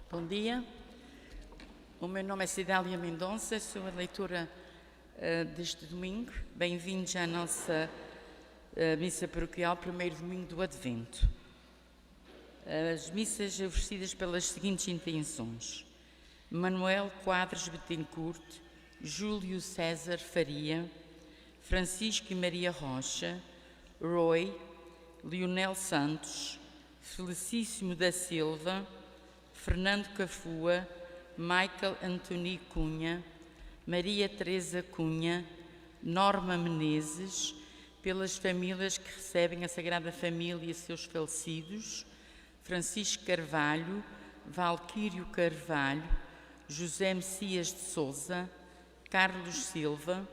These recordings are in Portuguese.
Bom dia, o meu nome é Cidália Mendonça, sou a leitora deste domingo. Bem-vindos à nossa missa paroquial, primeiro domingo do Advento. As missas oferecidas pelas seguintes intenções: Manuel Quadros Betancourt, Júlio César Faria, Francisco e Maria Rocha, Roy, Leonel Santos, Felicíssimo da Silva, Fernando Cafua, Michael Antoni Cunha, Maria Teresa Cunha, Norma Menezes, pelas famílias que recebem a Sagrada Família e seus falecidos, Francisco Carvalho, Valquírio Carvalho, José Messias de Souza, Carlos Silva,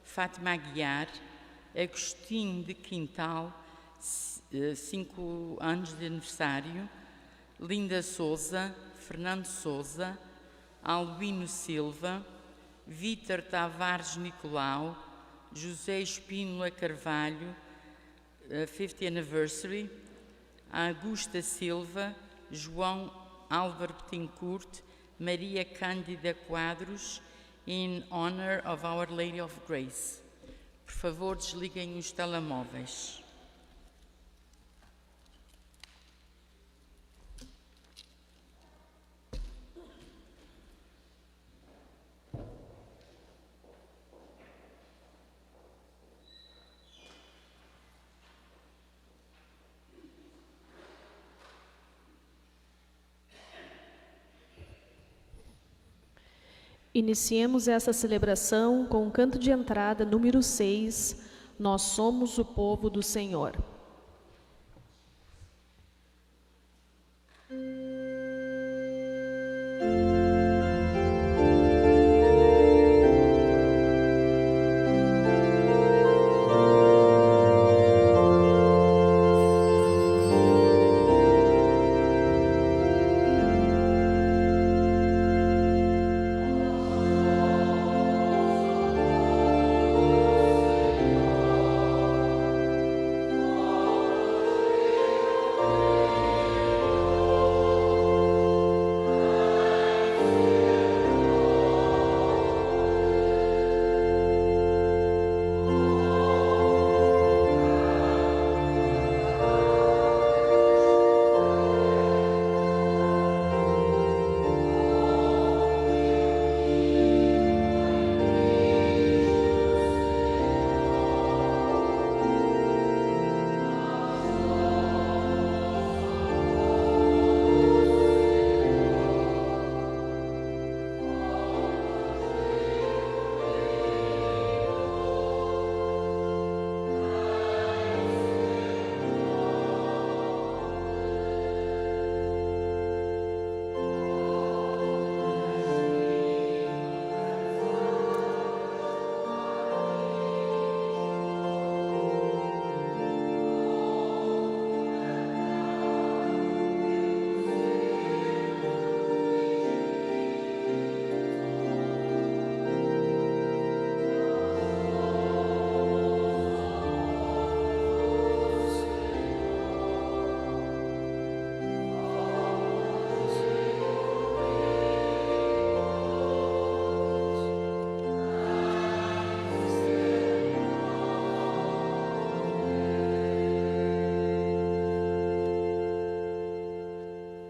Fátima Aguiar, Agostinho de Quintal, 5 anos de aniversário, Linda Souza, Fernando Souza, Albino Silva, Vítor Tavares Nicolau, José Espínola Carvalho, 50th Anniversary, Augusta Silva, João Álvaro Betancourt, Maria Cândida Quadros, in honor of Our Lady of Grace. Por favor, desliguem os telemóveis. Iniciemos essa celebração com o canto de entrada número 6, Nós somos o povo do Senhor.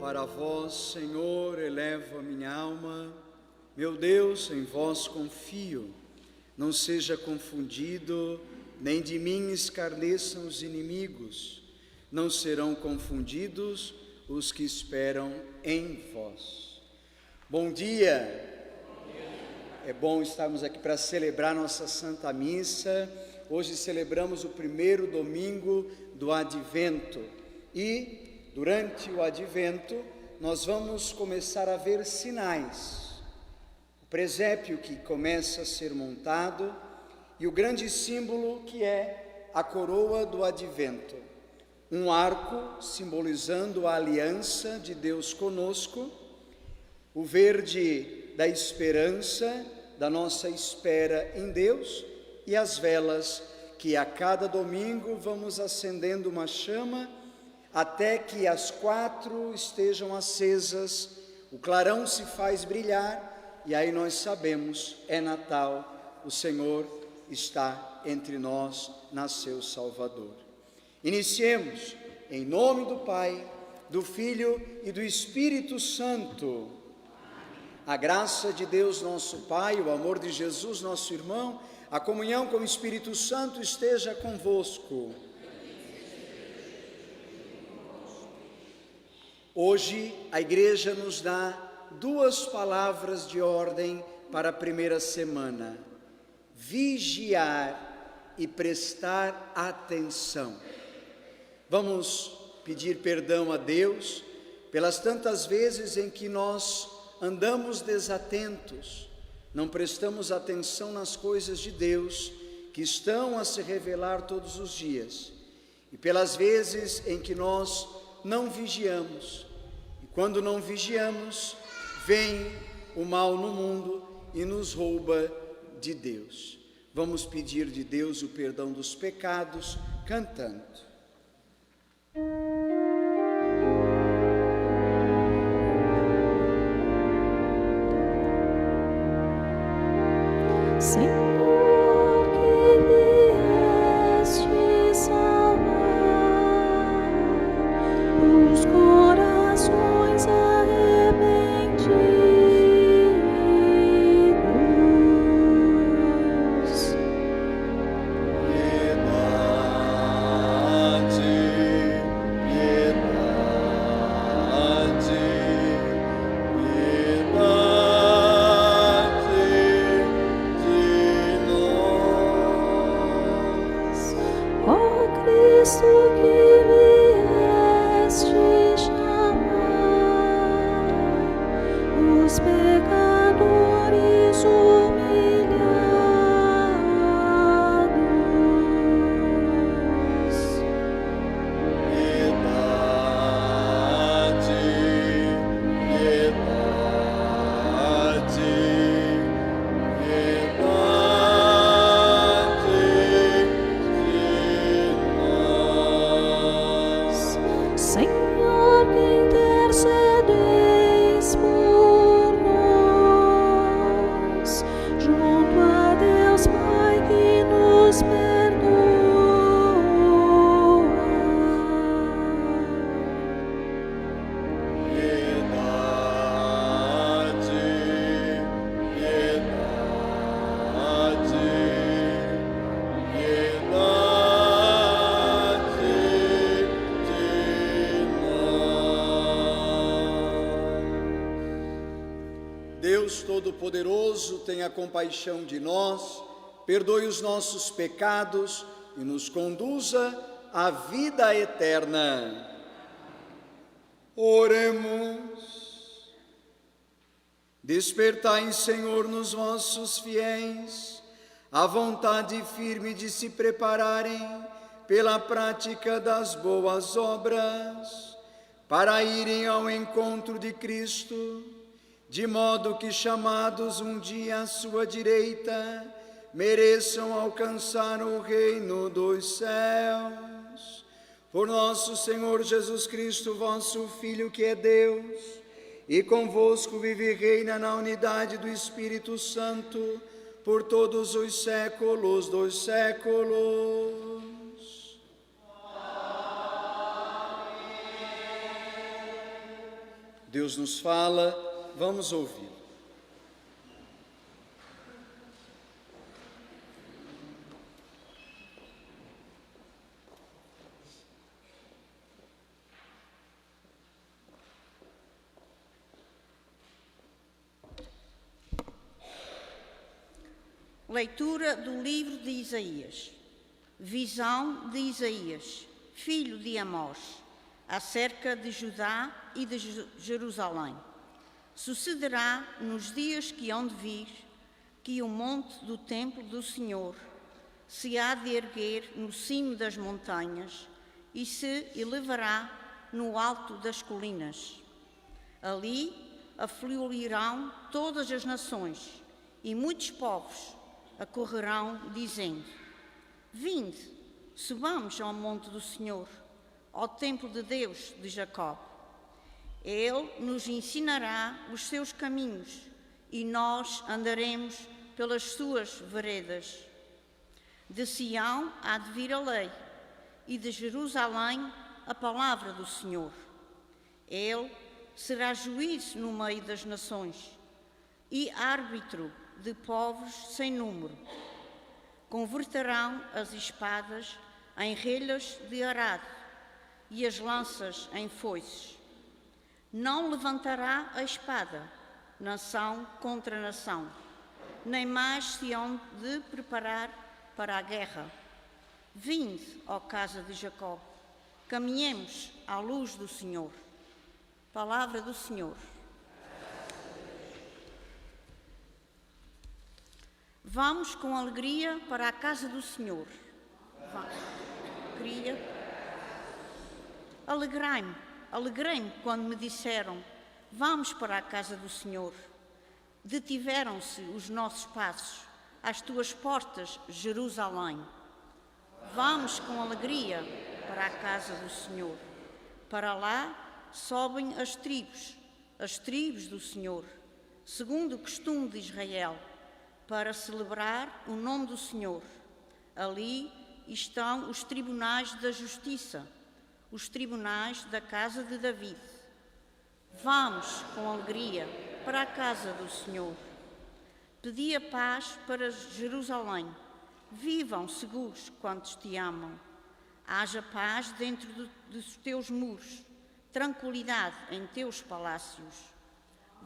Para vós, Senhor, elevo a minha alma, meu Deus, em vós confio. Não seja confundido, nem de mim escarneçam os inimigos. Não serão confundidos os que esperam em vós. Bom dia! É bom estarmos aqui para celebrar nossa Santa Missa. Hoje celebramos o primeiro domingo do Advento e durante o Advento, nós vamos começar a ver sinais. O presépio que começa a ser montado e o grande símbolo que é a coroa do Advento. Um arco simbolizando a aliança de Deus conosco, o verde da esperança, da nossa espera em Deus, e as velas que a cada domingo vamos acendendo uma chama até que as 4 estejam acesas, o clarão se faz brilhar e aí nós sabemos, é Natal, o Senhor está entre nós, nasceu Salvador. Iniciemos em nome do Pai, do Filho e do Espírito Santo. A graça de Deus nosso Pai, o amor de Jesus nosso irmão, a comunhão com o Espírito Santo esteja convosco. Hoje a igreja nos dá duas palavras de ordem para a primeira semana: vigiar e prestar atenção. Vamos pedir perdão a Deus pelas tantas vezes em que nós andamos desatentos, não prestamos atenção nas coisas de Deus que estão a se revelar todos os dias, e pelas vezes em que nós não vigiamos, e quando não vigiamos, vem o mal no mundo e nos rouba de Deus. Vamos pedir de Deus o perdão dos pecados, cantando. Senhor, que vieste salvar os corações arrependidos, Cristo que vieste chamar os pecadores humilhados. Piedade, piedade, Senhor, que intercedeis por nós, junto a Deus Pai que nos perdoa. piedade, Deus Todo-Poderoso, tenha compaixão de nós, perdoe os nossos pecados e nos conduza à vida eterna. Oremos. Despertai, Senhor, nos vossos fiéis a vontade firme de se prepararem pela prática das boas obras, para irem ao encontro de Cristo, de modo que, chamados um dia à sua direita, mereçam alcançar o reino dos céus. Por nosso Senhor Jesus Cristo, vosso Filho, que é Deus, e convosco vive e reina na unidade do Espírito Santo, por todos os séculos dos séculos. Deus nos fala, vamos ouvir. Leitura do livro de Isaías. Visão de Isaías, filho de Amós, acerca de Judá e de Jerusalém. Sucederá nos dias que hão de vir, que o monte do templo do Senhor se há de erguer no cimo das montanhas e se elevará no alto das colinas. Ali afluirão todas as nações e muitos povos acorrerão, dizendo: Vinde, subamos ao monte do Senhor, ao templo de Deus de Jacó. Ele nos ensinará os seus caminhos e nós andaremos pelas suas veredas. De Sião há de vir a lei e de Jerusalém a palavra do Senhor. Ele será juiz no meio das nações e árbitro de povos sem número. Converterão as espadas em relhas de arado e as lanças em foices. Não levantará a espada, nação contra nação, nem mais se hão de preparar para a guerra. Vinde, ó casa de Jacó, caminhemos à luz do Senhor. Palavra do Senhor. Vamos com alegria para a casa do Senhor. Alegrei-me quando me disseram: vamos para a casa do Senhor. Detiveram-se os nossos passos às tuas portas, Jerusalém. Vamos com alegria para a casa do Senhor. Para lá sobem as tribos do Senhor, segundo o costume de Israel, para celebrar o nome do Senhor. Ali estão os tribunais da justiça, os tribunais da casa de David. Vamos com alegria para a casa do Senhor. Pedi a paz para Jerusalém. Vivam seguros quantos te amam. Haja paz dentro dos teus muros, tranquilidade em teus palácios.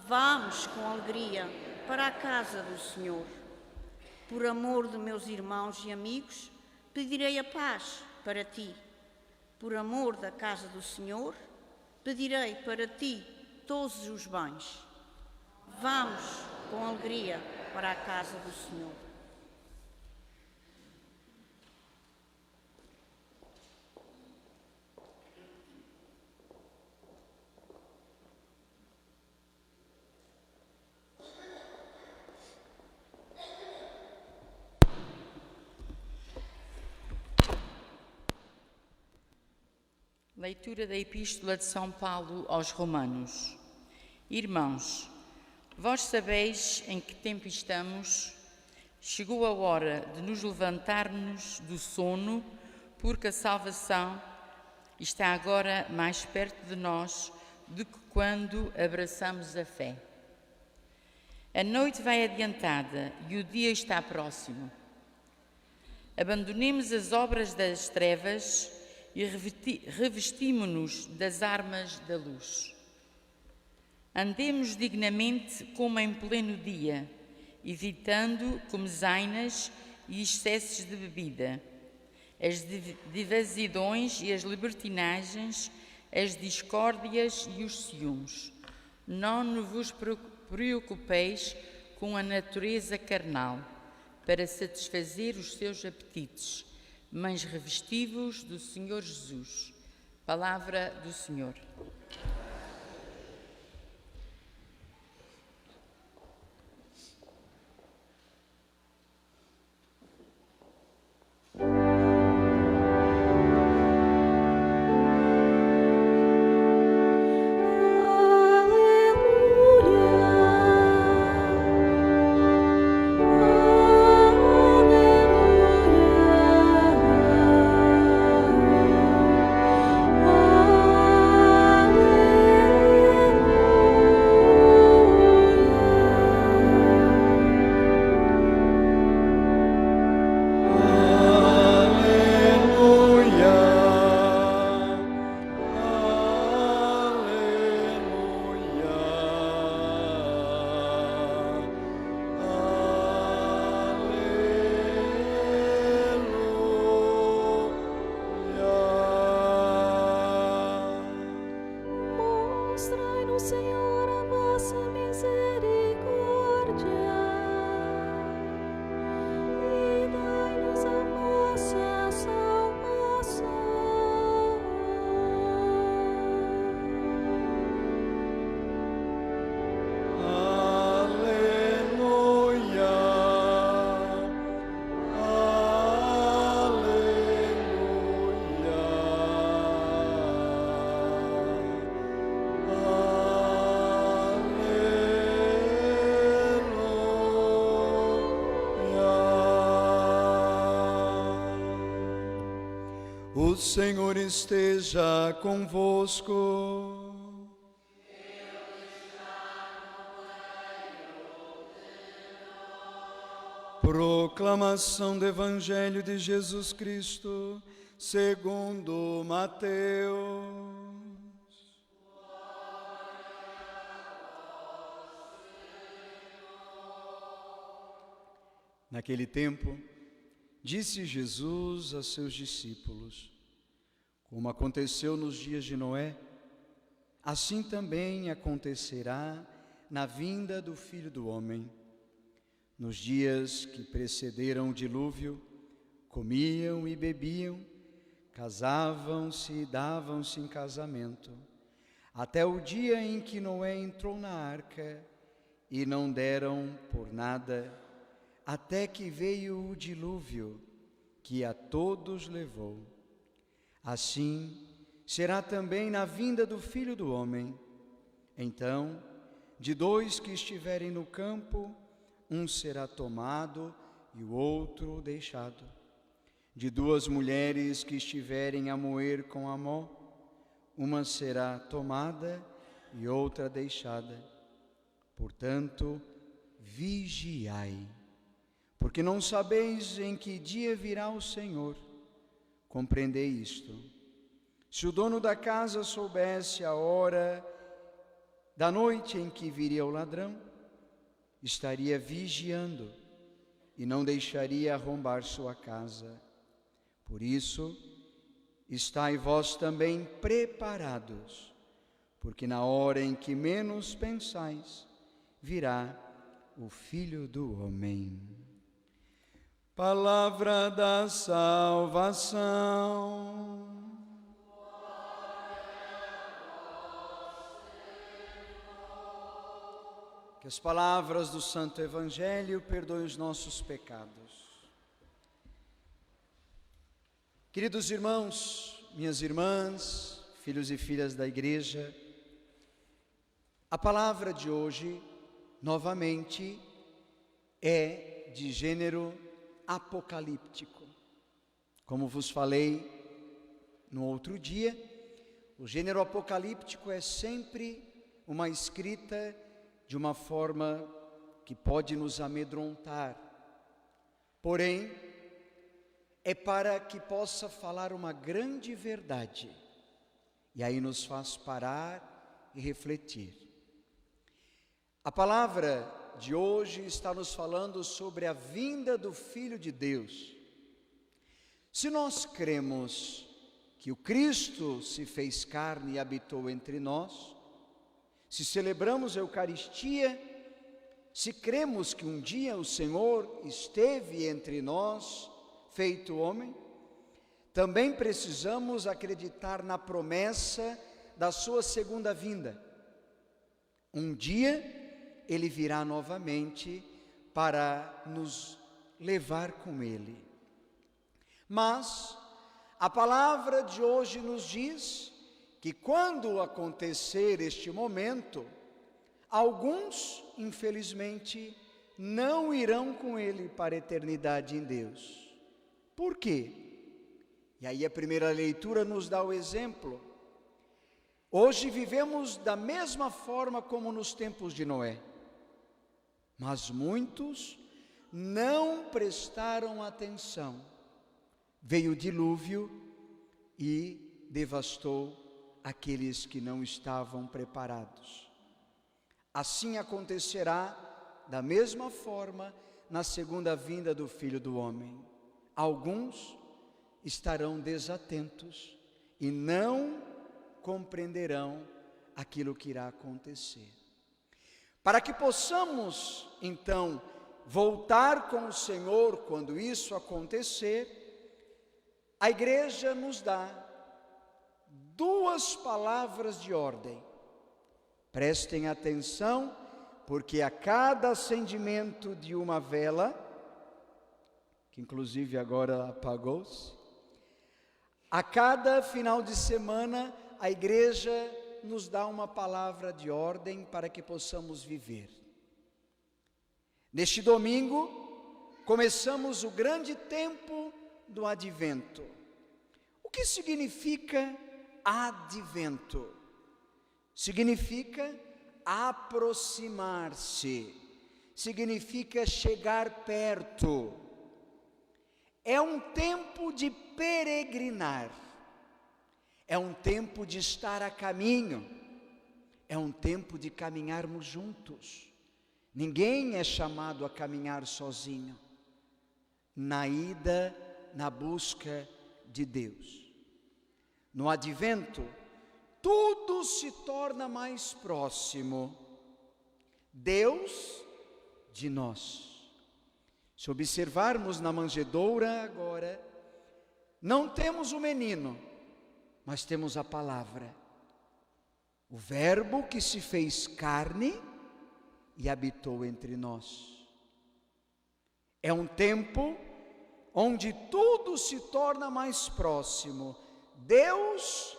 Vamos com alegria para a casa do Senhor. Por amor de meus irmãos e amigos, pedirei a paz para ti. Por amor da casa do Senhor, pedirei para ti todos os bens. Vamos com alegria para a casa do Senhor. Leitura da Epístola de São Paulo aos Romanos. Irmãos, vós sabeis em que tempo estamos. Chegou a hora de nos levantarmos do sono, porque a salvação está agora mais perto de nós do que quando abraçamos a fé. A noite vai adiantada e o dia está próximo. Abandonemos as obras das trevas e revestimo-nos das armas da luz. Andemos dignamente como em pleno dia, evitando comezainas e excessos de bebida, as divasidões e as libertinagens, as discórdias e os ciúmes. Não vos preocupeis com a natureza carnal, para satisfazer os seus apetites, mas revesti-vos do Senhor Jesus. Palavra do Senhor. Senhor esteja convosco. Proclamação do Evangelho de Jesus Cristo, segundo Mateus. Naquele tempo, disse Jesus a seus discípulos: como aconteceu nos dias de Noé, assim também acontecerá na vinda do Filho do Homem. Nos dias que precederam o dilúvio, comiam e bebiam, casavam-se e davam-se em casamento, até o dia em que Noé entrou na arca, e não deram por nada, até que veio o dilúvio, que a todos levou. Assim será também na vinda do Filho do Homem. Então, de dois que estiverem no campo, um será tomado e o outro deixado. De duas mulheres que estiverem a moer com amor, uma será tomada e outra deixada. Portanto, vigiai, porque não sabeis em que dia virá o Senhor. Compreendei isto. Se o dono da casa soubesse a hora da noite em que viria o ladrão, estaria vigiando e não deixaria arrombar sua casa. Por isso, estai vós também preparados, porque na hora em que menos pensais, virá o Filho do Homem. Palavra da salvação. Que as palavras do Santo Evangelho perdoem os nossos pecados. Queridos irmãos, minhas irmãs, filhos e filhas da Igreja, a palavra de hoje, novamente, é de gênero apocalíptico. Como vos falei no outro dia, o gênero apocalíptico é sempre uma escrita de uma forma que pode nos amedrontar, porém, é para que possa falar uma grande verdade, e aí nos faz parar e refletir. A palavra de hoje está nos falando sobre a vinda do Filho de Deus. Se nós cremos que o Cristo se fez carne e habitou entre nós, se celebramos a Eucaristia, se cremos que um dia o Senhor esteve entre nós, feito homem, também precisamos acreditar na promessa da sua segunda vinda. Um dia Ele virá novamente para nos levar com Ele. Mas a palavra de hoje nos diz que quando acontecer este momento, alguns, infelizmente, não irão com Ele para a eternidade em Deus. Por quê? E aí a primeira leitura nos dá o exemplo. Hoje vivemos da mesma forma como nos tempos de Noé, mas muitos não prestaram atenção. Veio o dilúvio e devastou aqueles que não estavam preparados. Assim acontecerá da mesma forma na segunda vinda do Filho do Homem. Alguns estarão desatentos e não compreenderão aquilo que irá acontecer. Para que possamos, então, voltar com o Senhor quando isso acontecer, a Igreja nos dá duas palavras de ordem. Prestem atenção, porque a cada acendimento de uma vela, que inclusive agora apagou-se, a cada final de semana a Igreja nos dá uma palavra de ordem para que possamos viver. Neste domingo, começamos o grande tempo do Advento. O que significa advento? Significa aproximar-se, significa chegar perto. É um tempo de peregrinar, é um tempo de estar a caminho, é um tempo de caminharmos juntos. Ninguém é chamado a caminhar sozinho, na ida, na busca de Deus. No advento, tudo se torna mais próximo, Deus de nós. Se observarmos na manjedoura agora, não temos o menino, mas temos a palavra, o Verbo que se fez carne e habitou entre nós. É um tempo onde tudo se torna mais próximo, Deus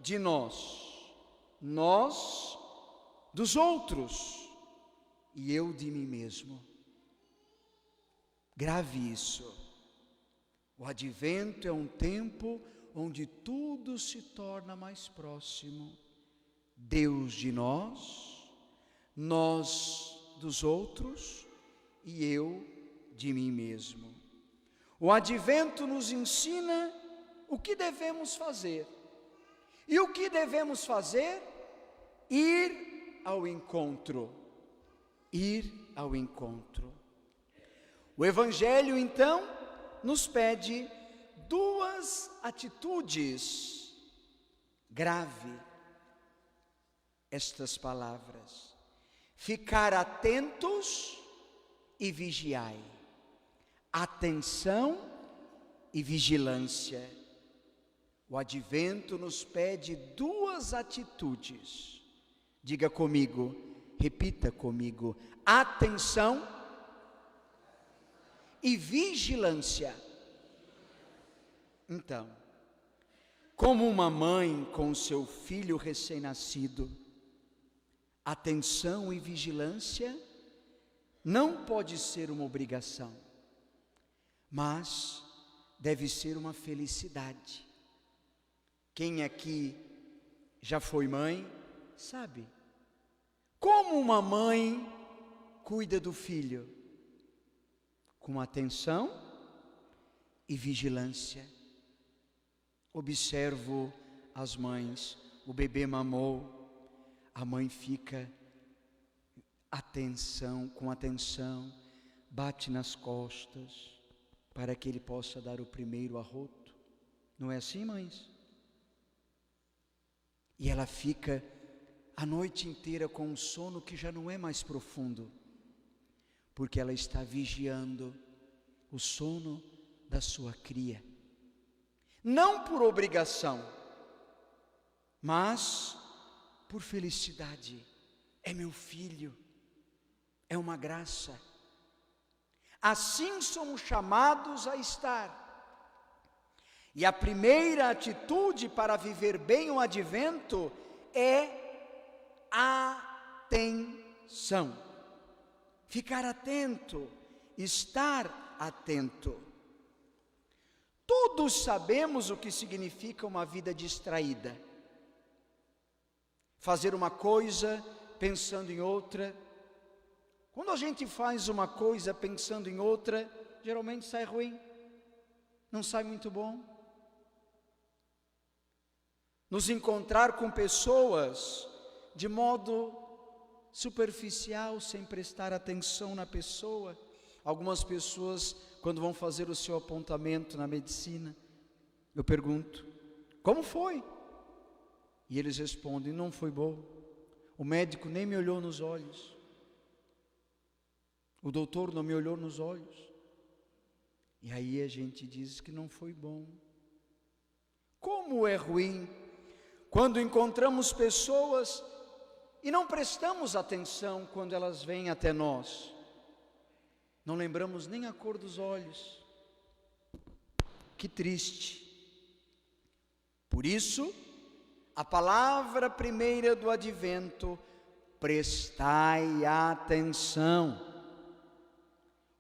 de nós, nós dos outros e eu de mim mesmo. Grave isso. O advento é um tempo onde tudo se torna mais próximo, Deus de nós, nós dos outros e eu de mim mesmo. O advento nos ensina o que devemos fazer. E o que devemos fazer? Ir ao encontro. Ir ao encontro. O Evangelho, então, nos pede duas atitudes. Grave estas palavras: ficar atentos e vigiai. Atenção e vigilância. O advento nos pede duas atitudes. Diga comigo, repita comigo: atenção e vigilância. Então, como uma mãe com seu filho recém-nascido, atenção e vigilância não pode ser uma obrigação, mas deve ser uma felicidade. Quem aqui já foi mãe, sabe como uma mãe cuida do filho, com atenção e vigilância. Observo as mães, o bebê mamou, a mãe fica com atenção, bate nas costas, para que ele possa dar o primeiro arroto. Não é assim, mães? E ela fica a noite inteira com um sono que já não é mais profundo, porque ela está vigiando o sono da sua cria. Não por obrigação, mas por felicidade. É meu filho, é uma graça. Assim somos chamados a estar. E a primeira atitude para viver bem o advento é atenção. Ficar atento, estar atento. Todos sabemos o que significa uma vida distraída. Fazer uma coisa pensando em outra. Quando a gente faz uma coisa pensando em outra, geralmente sai ruim, não sai muito bom. Nos encontrar com pessoas de modo superficial, sem prestar atenção na pessoa. Algumas pessoas, quando vão fazer o seu apontamento na medicina, eu pergunto: como foi? E eles respondem: não foi bom. O médico nem me olhou nos olhos. O doutor não me olhou nos olhos. E aí a gente diz que não foi bom. Como é ruim quando encontramos pessoas e não prestamos atenção quando elas vêm até nós. Não lembramos nem a cor dos olhos. Que triste. Por isso, a palavra primeira do advento: prestai atenção.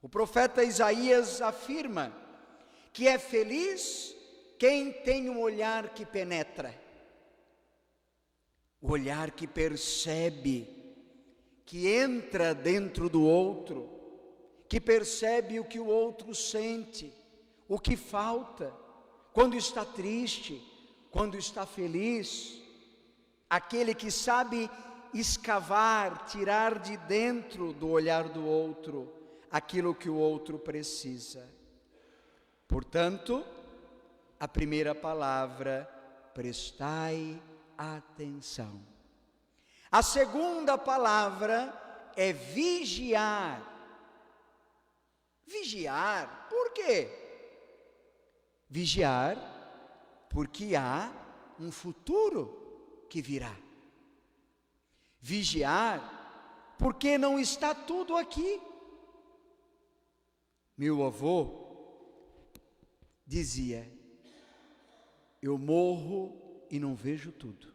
O profeta Isaías afirma que é feliz Quem tem um olhar que penetra, o olhar que percebe, que entra dentro do outro, que percebe o que o outro sente, o que falta, quando está triste, quando está feliz, aquele que sabe escavar, tirar de dentro do olhar do outro aquilo que o outro precisa. Portanto, a primeira palavra, prestai atenção. A segunda palavra é vigiar. Vigiar, por quê? Vigiar porque há um futuro que virá. Vigiar porque não está tudo aqui. Meu avô dizia: eu morro e não vejo tudo.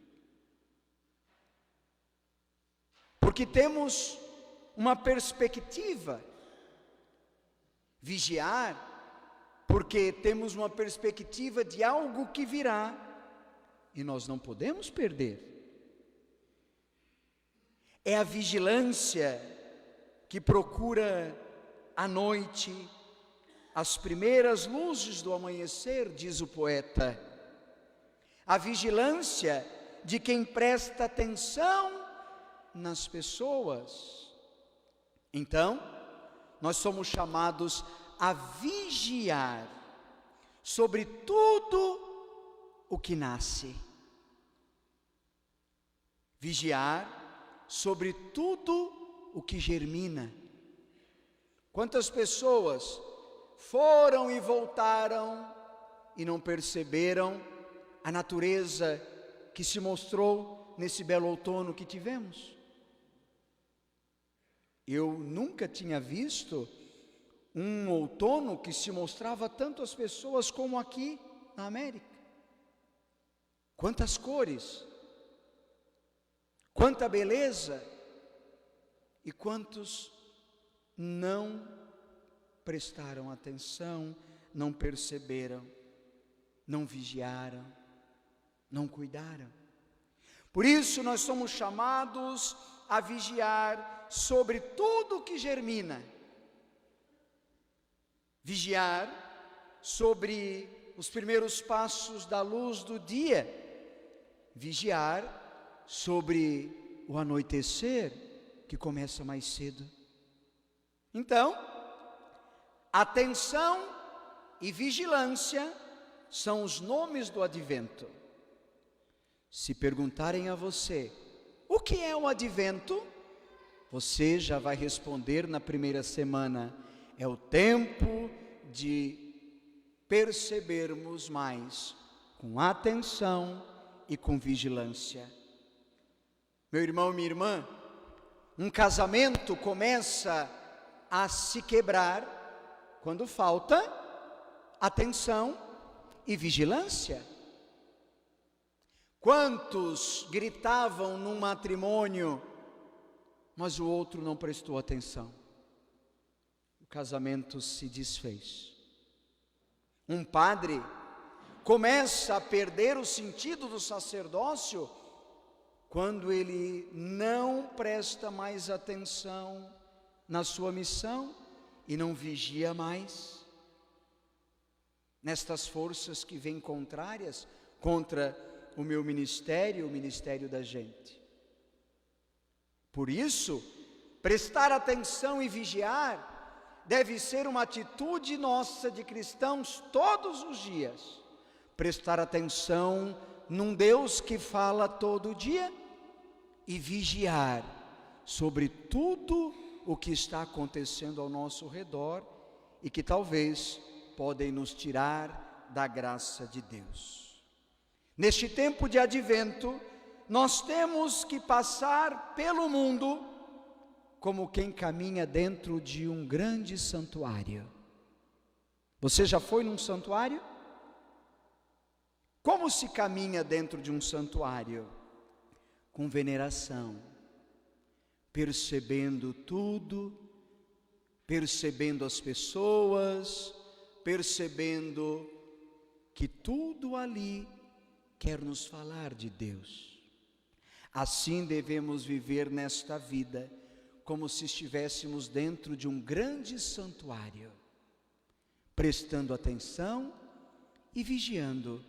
Porque temos uma perspectiva. Vigiar, porque temos uma perspectiva de algo que virá e nós não podemos perder. É a vigilância que procura à noite as primeiras luzes do amanhecer, diz o poeta. A vigilância de quem presta atenção nas pessoas. Então, nós somos chamados a vigiar sobre tudo o que nasce. Vigiar sobre tudo o que germina. Quantas pessoas foram e voltaram e não perceberam a natureza que se mostrou nesse belo outono que tivemos? Eu nunca tinha visto um outono que se mostrava tanto às pessoas como aqui na América. Quantas cores, quanta beleza, e quantos não prestaram atenção, não perceberam, não vigiaram, não cuidaram. Por isso nós somos chamados a vigiar sobre tudo que germina. Vigiar sobre os primeiros passos da luz do dia. Vigiar sobre o anoitecer que começa mais cedo. Então, atenção e vigilância são os nomes do advento. Se perguntarem a você, o que é o advento? Você já vai responder na primeira semana: é o tempo de percebermos mais, com atenção e com vigilância. Meu irmão, minha irmã, um casamento começa a se quebrar quando falta atenção e vigilância. Quantos gritavam num matrimônio, mas o outro não prestou atenção? O casamento se desfez. Um padre começa a perder o sentido do sacerdócio quando ele não presta mais atenção na sua missão e não vigia mais nestas forças que vêm contrárias contra o meu ministério, o ministério da gente. Por isso, prestar atenção e vigiar deve ser uma atitude nossa de cristãos todos os dias. Prestar atenção num Deus que fala todo dia e vigiar sobre tudo o que está acontecendo ao nosso redor e que talvez podem nos tirar da graça de Deus. Neste tempo de advento, nós temos que passar pelo mundo como quem caminha dentro de um grande santuário. Você já foi num santuário? Como se caminha dentro de um santuário? Com veneração, percebendo tudo, percebendo as pessoas, percebendo que tudo ali quer nos falar de Deus. Assim devemos viver nesta vida, como se estivéssemos dentro de um grande santuário, prestando atenção e vigiando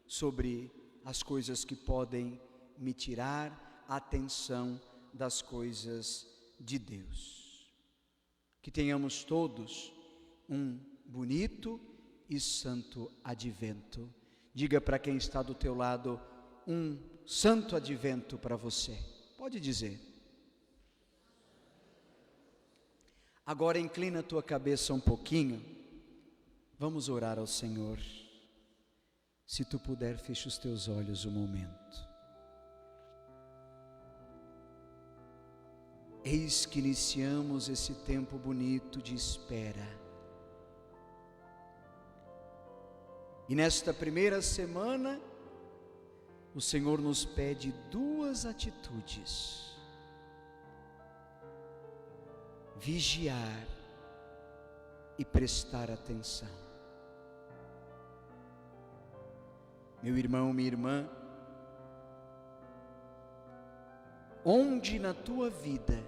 sobre as coisas que podem me tirar a atenção das coisas de Deus. Que tenhamos todos um bonito e santo advento. Diga para quem está do teu lado: um santo advento para você. Pode dizer. Agora inclina a tua cabeça um pouquinho. Vamos orar ao Senhor. Se tu puder, fecha os teus olhos um momento. Eis que iniciamos esse tempo bonito de espera. E nesta primeira semana, o Senhor nos pede duas atitudes: vigiar e prestar atenção. Meu irmão, minha irmã, onde na tua vida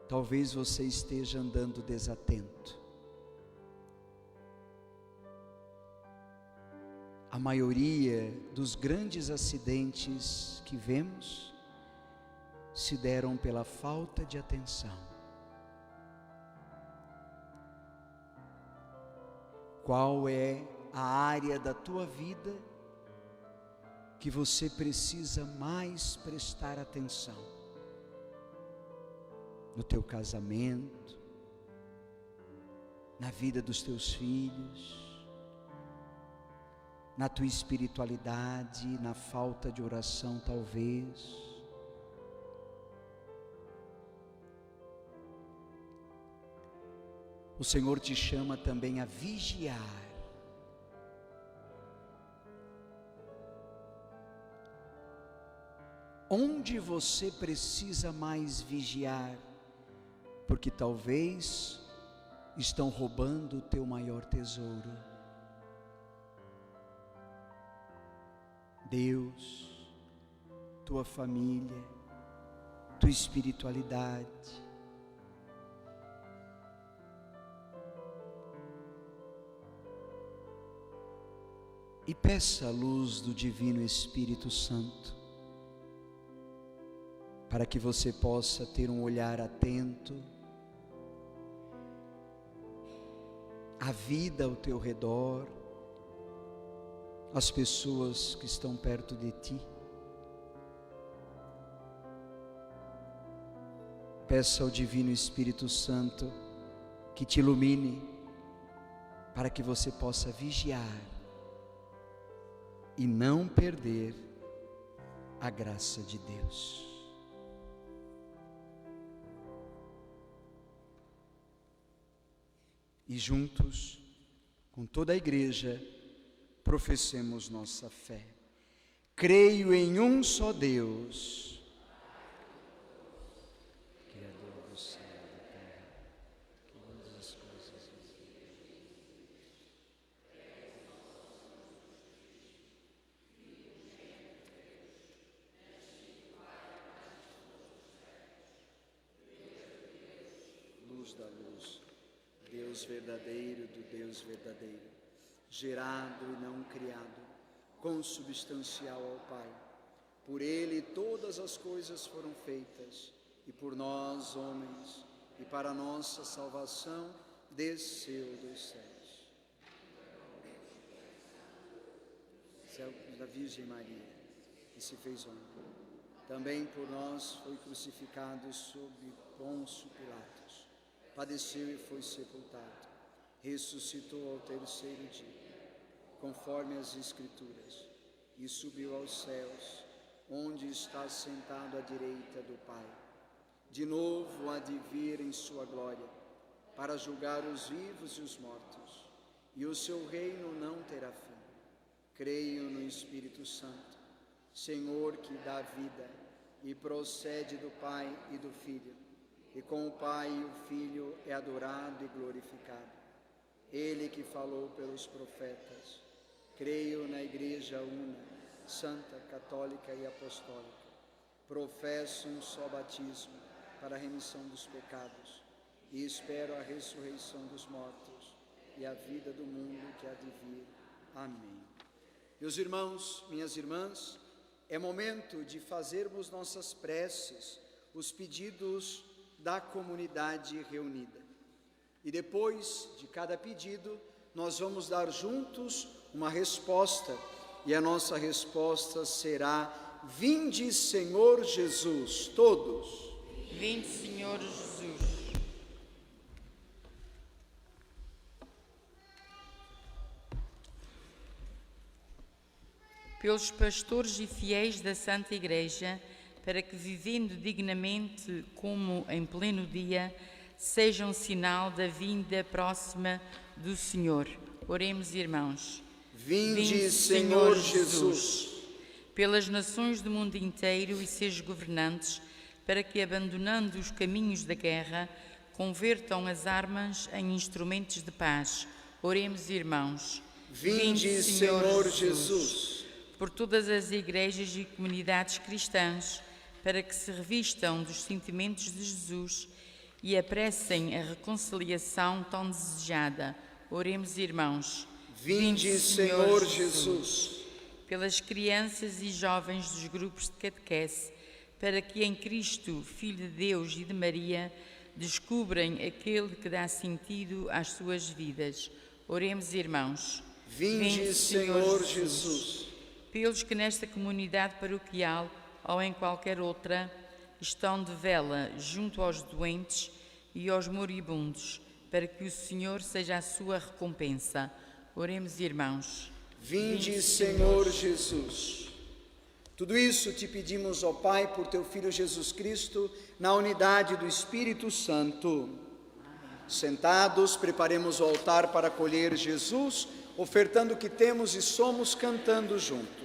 talvez você esteja andando desatento? A maioria dos grandes acidentes que vemos se deram pela falta de atenção. Qual é a área da tua vida que você precisa mais prestar atenção? No teu casamento, na vida dos teus filhos, na tua espiritualidade, na falta de oração talvez. O Senhor te chama também a vigiar. Onde você precisa mais vigiar? Porque talvez estão roubando o teu maior tesouro. Deus, tua família, tua espiritualidade. E peça a luz do Divino Espírito Santo, para que você possa ter um olhar atento à vida ao teu redor, às pessoas que estão perto de ti. Peça ao Divino Espírito Santo que te ilumine, para que você possa vigiar e não perder a graça de Deus. E juntos, com toda a igreja, professemos nossa fé. Creio em um só Deus, Criador do céu e da terra, que todas as coisas. Luz da luz, Deus verdadeiro do Deus verdadeiro, gerado e não criado, consubstancial ao Pai. Por Ele todas as coisas foram feitas, e por nós, homens, e para a nossa salvação, desceu dos céus. Céu da Virgem Maria, e se fez homem. Também por nós foi crucificado sob Pôncio Pilatos. Padeceu e foi sepultado. Ressuscitou ao terceiro dia, conforme as Escrituras, e subiu aos céus, onde está sentado à direita do Pai. De novo há de vir em sua glória, para julgar os vivos e os mortos, e o seu reino não terá fim. Creio no Espírito Santo, Senhor que dá vida, e procede do Pai e do Filho, e com o Pai e o Filho é adorado e glorificado. Ele que falou pelos profetas, Creio na Igreja una, santa, católica e apostólica. Professo um só batismo para a remissão dos pecados e espero a ressurreição dos mortos e a vida do mundo que há de vir. Amém. Meus irmãos, minhas irmãs, é momento de fazermos nossas preces, os pedidos da comunidade reunida. E depois de cada pedido, nós vamos dar juntos uma resposta, e a nossa resposta será: vinde, Senhor Jesus, todos. Vinde, Senhor Jesus. Pelos pastores e fiéis da Santa Igreja, para que, vivendo dignamente como em pleno dia, sejam sinal da vinda próxima do Senhor. Oremos, irmãos. Vinde, Senhor Jesus. Pelas nações do mundo inteiro e seus governantes, para que, abandonando os caminhos da guerra, convertam as armas em instrumentos de paz. Oremos, irmãos. Vinde, Senhor Jesus. Por todas as igrejas e comunidades cristãs, para que se revistam dos sentimentos de Jesus e apressem a reconciliação tão desejada. Oremos, irmãos. Vinde, Senhor Jesus. Pelas crianças e jovens dos grupos de catequese, para que em Cristo, Filho de Deus e de Maria, descubrem aquele que dá sentido às suas vidas. Oremos, irmãos. Vinde, Senhor Jesus. Pelos que nesta comunidade paroquial ou em qualquer outra estão de vela junto aos doentes e aos moribundos, para que o Senhor seja a sua recompensa. Oremos, irmãos. Vinde, Senhor Jesus. Tudo isso te pedimos, ó Pai, por teu Filho Jesus Cristo, na unidade do Espírito Santo. Sentados, preparemos o altar para acolher Jesus, ofertando o que temos e somos, cantando juntos.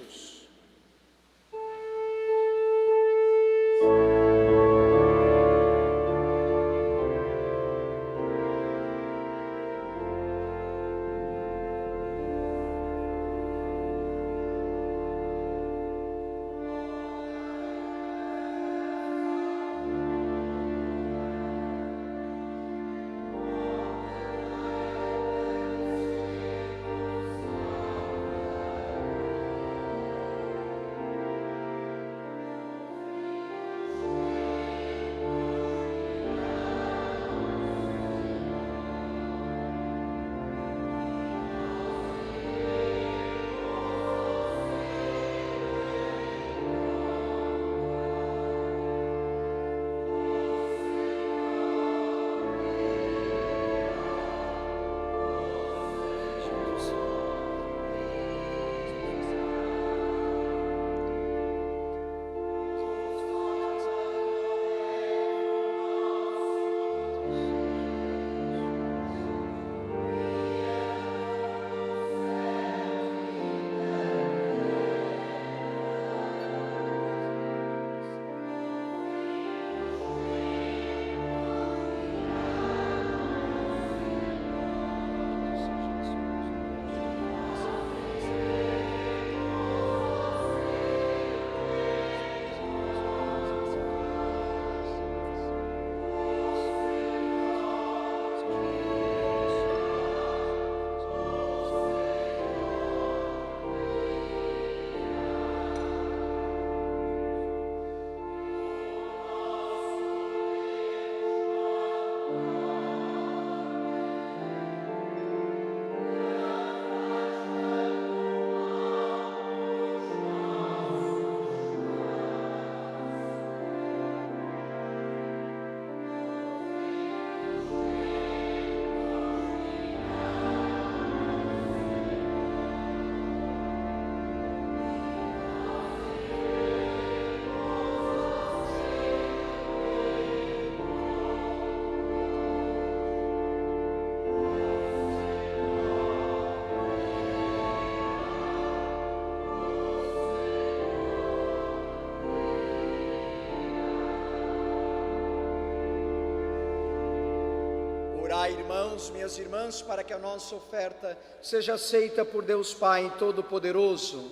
Orai, irmãos, minhas irmãs, para que a nossa oferta seja aceita por Deus Pai Todo-Poderoso.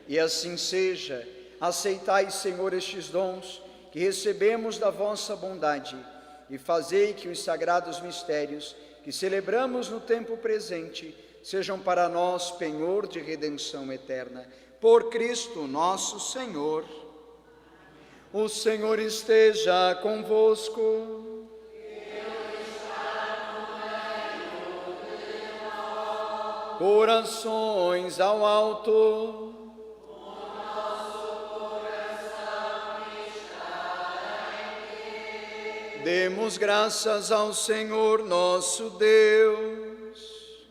E assim seja. Aceitai, Senhor, estes dons que recebemos da vossa bondade, e fazei que os sagrados mistérios que celebramos no tempo presente sejam para nós penhor de redenção eterna. Por Cristo nosso Senhor. O Senhor esteja convosco. Corações ao alto. Demos graças ao Senhor nosso Deus.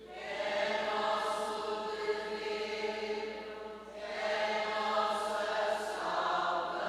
É nosso dever, é nossa salvação.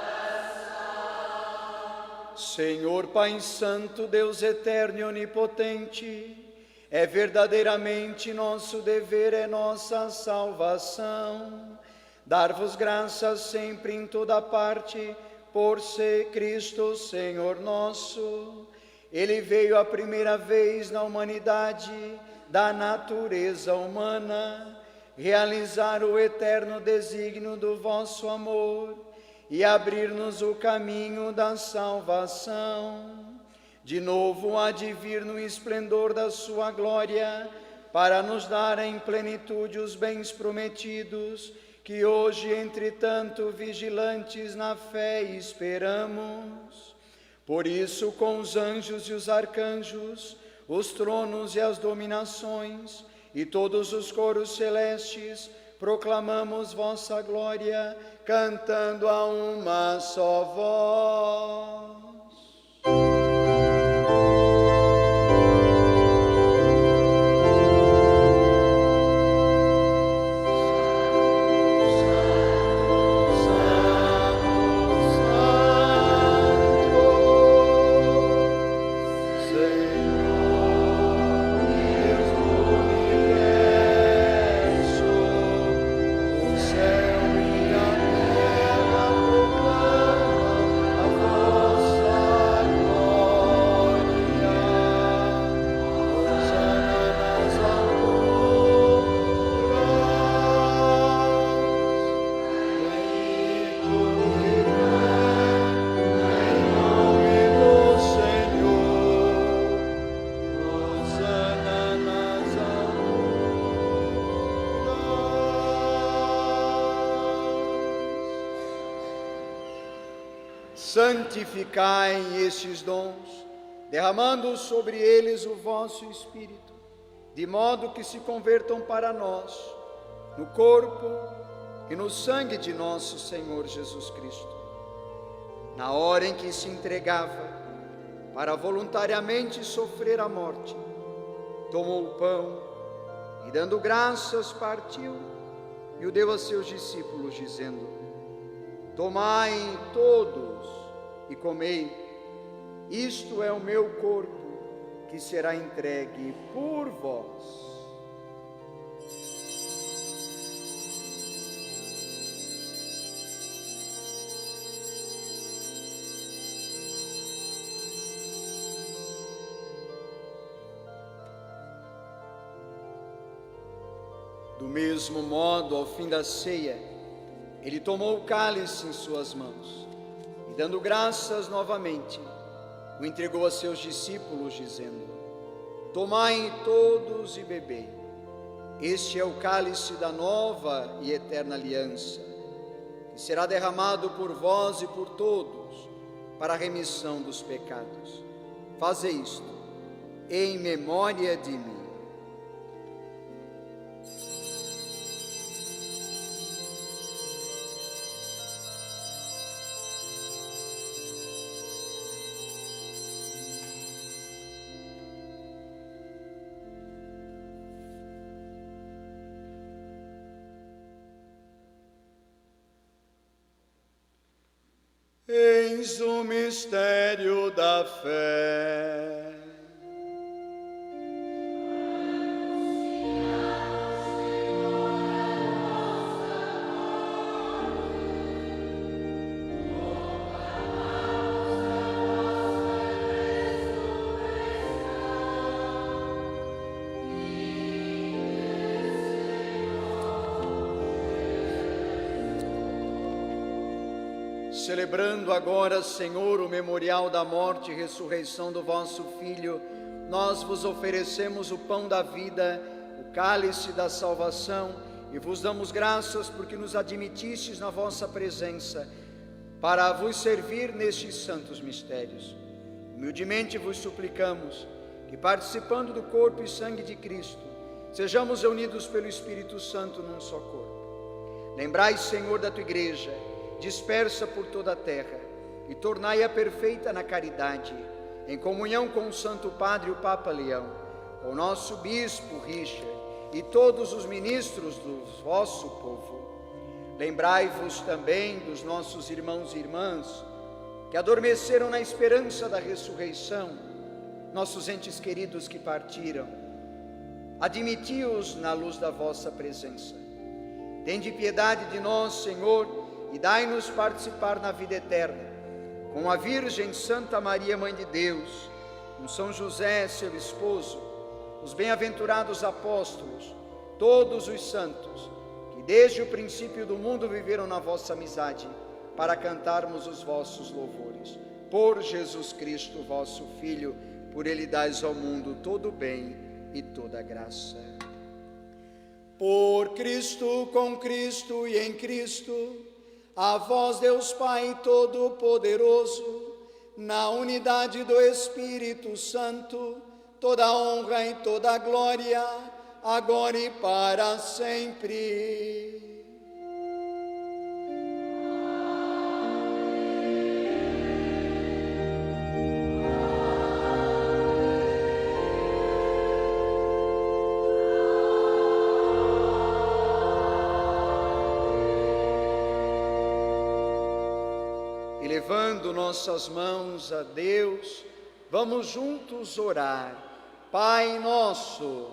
Senhor Pai Santo, Deus eterno e onipotente, é verdadeiramente nosso dever, é nossa salvação. Dar-vos graças sempre em toda parte, por ser Cristo, Senhor nosso. Ele veio a primeira vez na humanidade da natureza humana, realizar o eterno desígnio do vosso amor e abrir-nos o caminho da salvação. De novo há de vir no esplendor da sua glória, para nos dar em plenitude os bens prometidos, que hoje, entretanto, vigilantes na fé esperamos. Por isso, com os anjos e os arcanjos, os tronos e as dominações, e todos os coros celestes, proclamamos vossa glória, cantando a uma só voz. Santificai estes dons, derramando sobre eles o vosso Espírito, de modo que se convertam para nós, no corpo e no sangue de nosso Senhor Jesus Cristo. Na hora em que se entregava para voluntariamente sofrer a morte, tomou o pão e, dando graças, partiu e o deu a seus discípulos, dizendo: tomai todos e comei, isto é o meu corpo, que será entregue por vós. Do mesmo modo, ao fim da ceia, ele tomou o cálice em suas mãos, dando graças novamente, o entregou a seus discípulos, dizendo: tomai todos e bebei, este é o cálice da nova e eterna aliança, que será derramado por vós e por todos, para a remissão dos pecados. Fazei isto em memória de mim. Eis o mistério da fé. celebrando agora, Senhor, o memorial da morte e ressurreição do vosso Filho, nós vos oferecemos o pão da vida, o cálice da salvação, e vos damos graças porque nos admitistes na vossa presença, para vos servir nestes santos mistérios. Humildemente vos suplicamos que, participando do corpo e sangue de Cristo, sejamos reunidos pelo Espírito Santo num só corpo. Lembrai, Senhor, da tua igreja, dispersa por toda a terra, e tornai-a perfeita na caridade, em comunhão com o Santo Padre, o Papa Leão, com o nosso Bispo Richard e todos os ministros do vosso povo. Lembrai-vos também dos nossos irmãos e irmãs que adormeceram na esperança da ressurreição, nossos entes queridos que partiram. Admiti-os na luz da vossa presença. Tende piedade de nós, Senhor, e dai-nos participar na vida eterna, com a Virgem Santa Maria, Mãe de Deus, com São José, seu esposo, os bem-aventurados apóstolos, todos os santos, que desde o princípio do mundo viveram na vossa amizade, para cantarmos os vossos louvores. Por Jesus Cristo, vosso Filho, por ele dais ao mundo todo o bem e toda a graça. Por Cristo, com Cristo e em Cristo, a vós, Deus Pai Todo-Poderoso, na unidade do Espírito Santo, toda a honra e toda a glória, agora e para sempre. Elevando nossas mãos a Deus, vamos juntos orar. Pai nosso,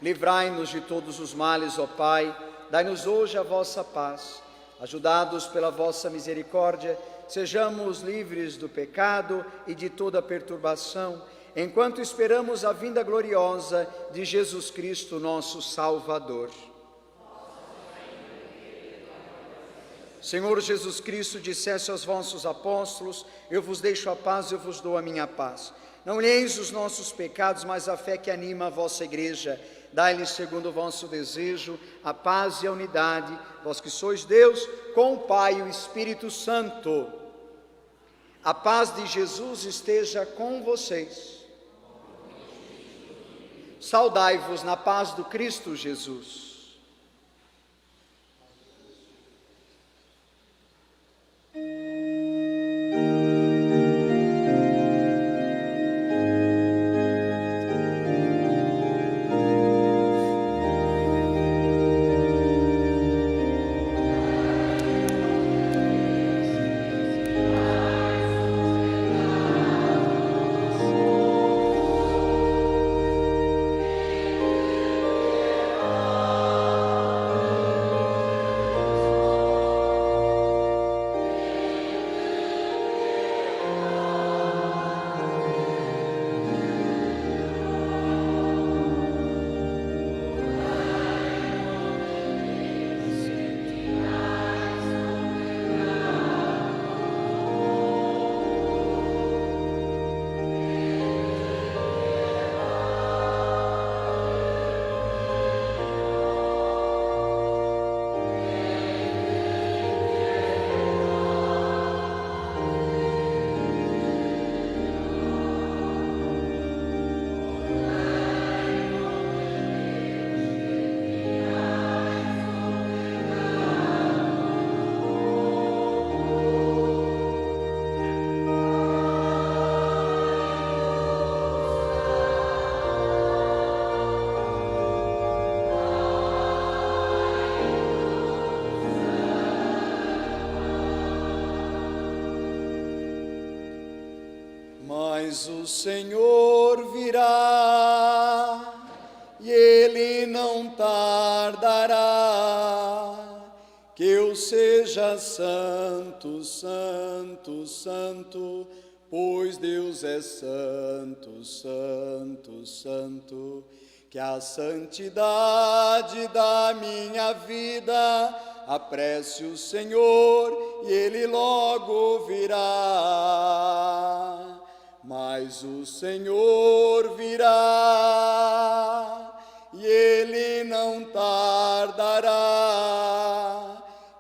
livrai-nos de todos os males, ó Pai, dai-nos hoje a vossa paz. Ajudados pela vossa misericórdia, sejamos livres do pecado e de toda perturbação, enquanto esperamos a vinda gloriosa de Jesus Cristo, nosso Salvador. Senhor Jesus Cristo, disseste aos vossos apóstolos: eu vos deixo a paz, eu vos dou a minha paz. Não olheis os nossos pecados, mas a fé que anima a vossa igreja. Dai-lhes, segundo o vosso desejo, a paz e a unidade, vós que sois Deus, com o Pai e o Espírito Santo. A paz de Jesus esteja com vocês. Saudai-vos na paz do Cristo Jesus. Amen. Mas o Senhor virá, e Ele não tardará. Que eu seja santo, santo, santo, pois Deus é santo, santo, santo. Que a santidade da minha vida apresse o Senhor, e Ele logo virá. Mas o Senhor virá, e Ele não tardará.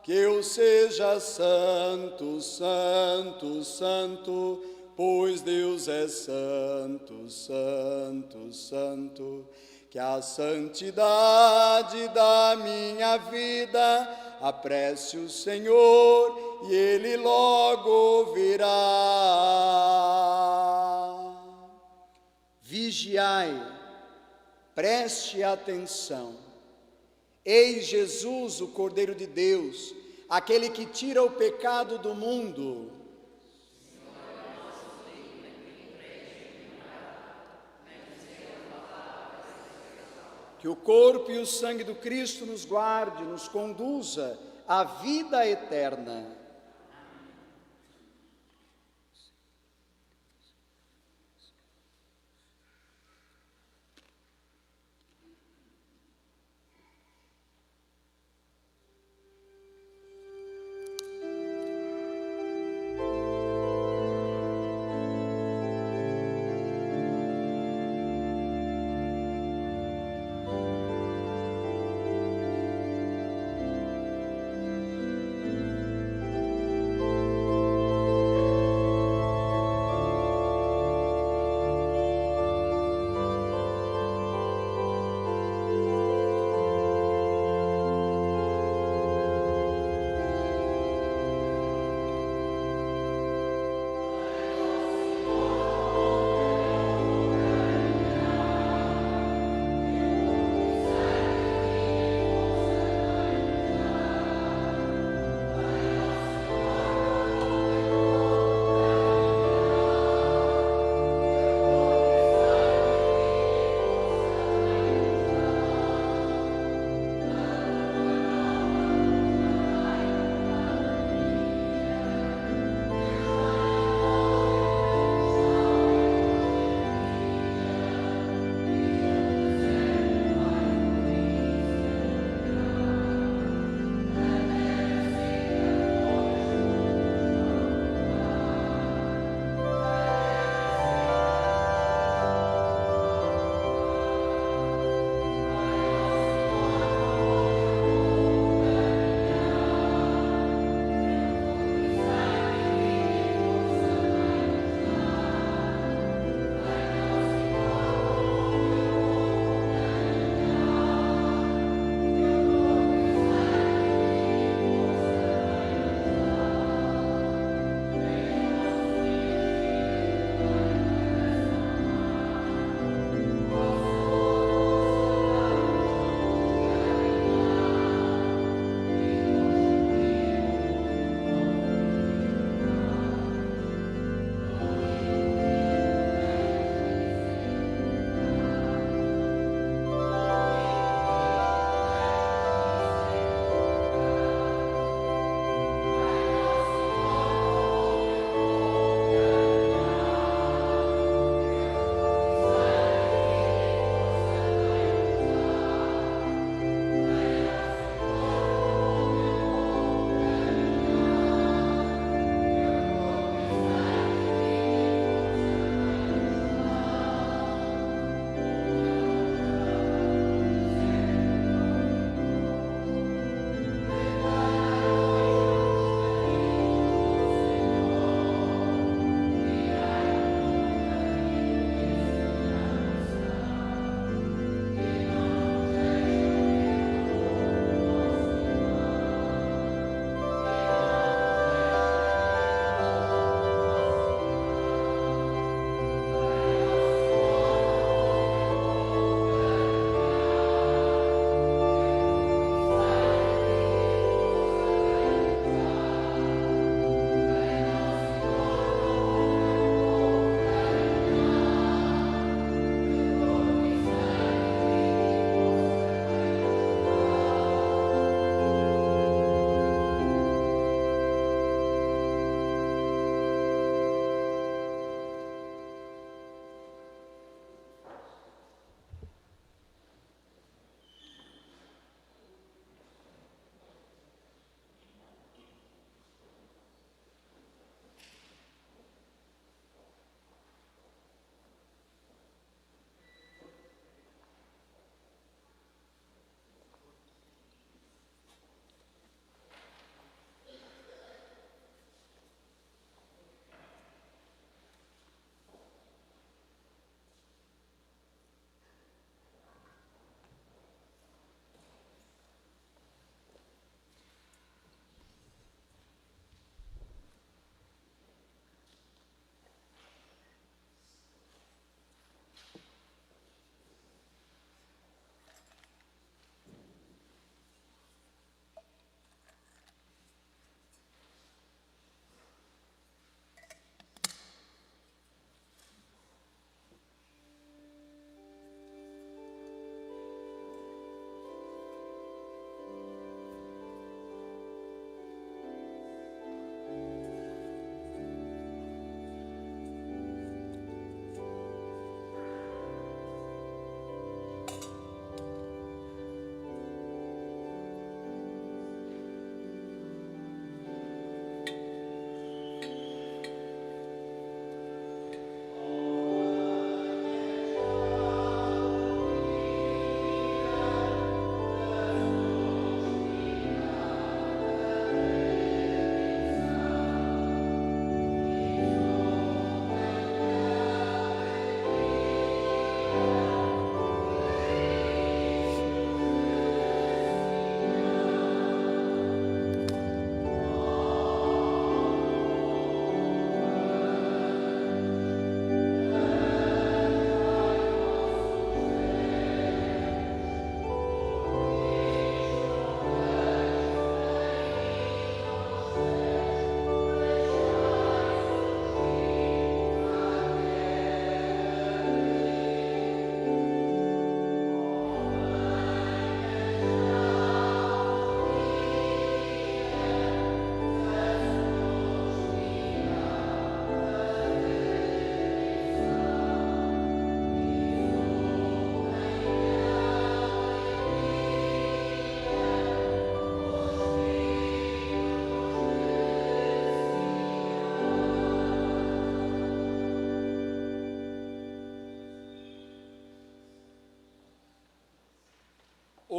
Que eu seja santo, santo, santo, pois Deus é santo, santo, santo. Que a santidade da minha vida apresse o Senhor, e Ele logo virá. Vigiai, preste atenção. Eis Jesus, o Cordeiro de Deus, aquele que tira o pecado do mundo. Que o corpo e o sangue do Cristo nos guarde, nos conduza à vida eterna.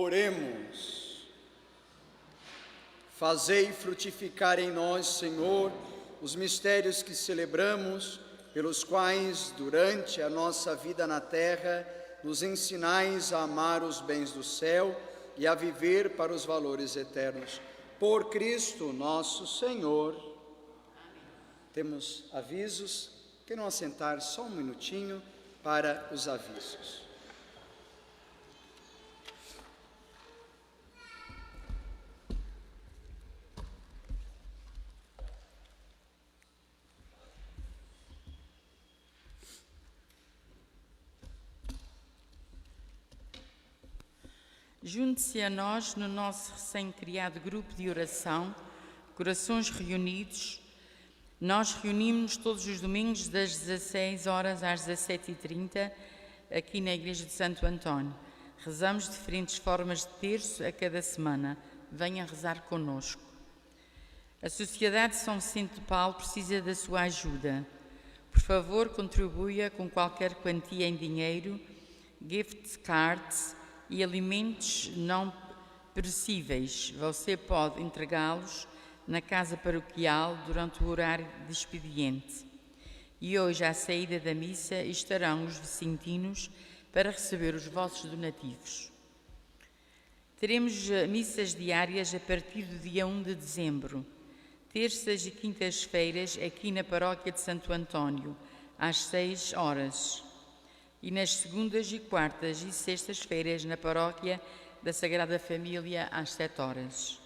Oremos. Fazei frutificar em nós, Senhor, os mistérios que celebramos, pelos quais, durante a nossa vida na terra, nos ensinais a amar os bens do céu e a viver para os valores eternos. Por Cristo nosso Senhor. Temos avisos. Queiram assentar só um minutinho para os avisos. Junte-se a nós no nosso recém-criado grupo de oração, Corações Reunidos. Nós reunimos-nos todos os domingos das 16 horas às 17h30, aqui na Igreja de Santo António. Rezamos diferentes formas de terço a cada semana. Venha rezar connosco. A Sociedade São Vicente de Paulo precisa da sua ajuda. Por favor, contribua com qualquer quantia em dinheiro, gift cards e alimentos não perecíveis. Você pode entregá-los na casa paroquial durante o horário de expediente. E hoje, à saída da missa, estarão os vicentinos para receber os vossos donativos. Teremos missas diárias a partir do dia 1 de dezembro, terças e quintas-feiras aqui na Paróquia de Santo António, às 6 horas. E nas segundas e quartas e sextas-feiras na Paróquia da Sagrada Família, às 7 horas.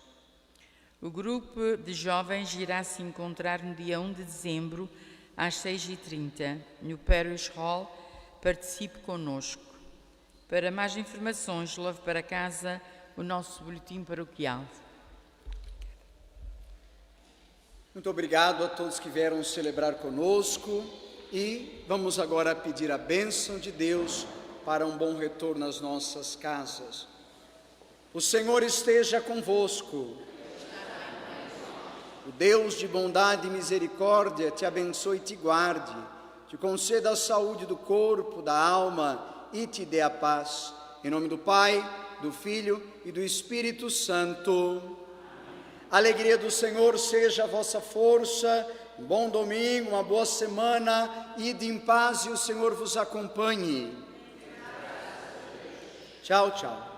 O grupo de jovens irá se encontrar no dia 1 de dezembro, às 6h30, no Parish Hall. Participe connosco. Para mais informações, leve para casa o nosso boletim paroquial. Muito obrigado a todos que vieram celebrar conosco. E vamos agora pedir a bênção de Deus para um bom retorno às nossas casas. O Senhor esteja convosco. O Deus de bondade e misericórdia te abençoe e te guarde, te conceda a saúde do corpo, da alma e te dê a paz. Em nome do Pai, do Filho e do Espírito Santo. A alegria do Senhor seja a vossa força. Um bom domingo, uma boa semana, ide em paz e o Senhor vos acompanhe. Tchau, tchau.